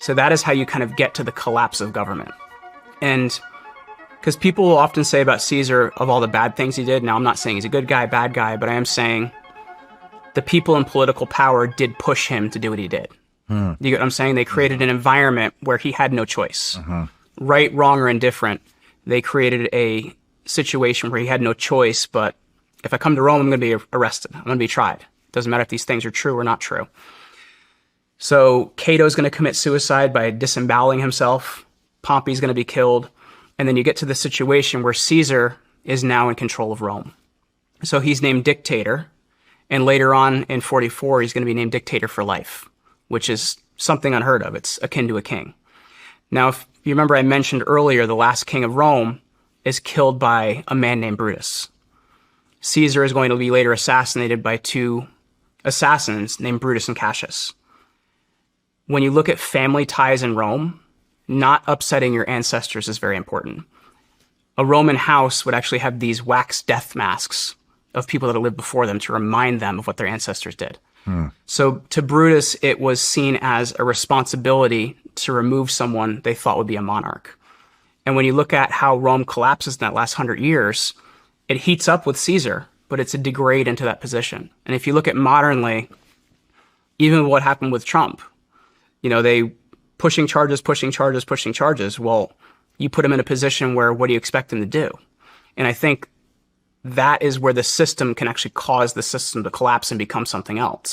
So that is how you kind of get to the collapse of government. And because people will often say about Caesar, of all the bad things he did, now I'm not saying he's a good guy, bad guy, but I am saying the people in political power did push him to do what he did. You get what I'm saying? They created an environment where he had no choice. Right, wrong, or indifferent, they created a situation where he had no choice, but if I come to Rome, I'm going to be arrested. I'm going to be tried. Doesn't matter if these things are true or not true. So Cato's going to commit suicide by disemboweling himself. Pompey's going to be killed. And then you get to the situation where Caesar is now in control of Rome. So he's named dictator. And later on in 44, he's going to be named dictator for life, which is something unheard of. It's akin to a king. Now, if you remember, I mentioned earlier, the last king of Rome is killed by a man named Brutus. Caesar is going to be later assassinated by two assassins named Brutus and Cassius. When you look at family ties in Rome, not upsetting your ancestors is very important. A Roman house would actually have these wax death masks of people that have lived before them to remind them of what their ancestors did. So to Brutus, it was seen as a responsibility to remove someone they thought would be a monarch. And when you look at how Rome collapses in that last 100 years, it heats up with Caesar, but it's a degrade into that position. And if you look at modernly, even what happened with Trump, they pushing charges. Well, you put him in a position where what do you expect him to do? And I think that is where the system can actually cause the system to collapse and become something else.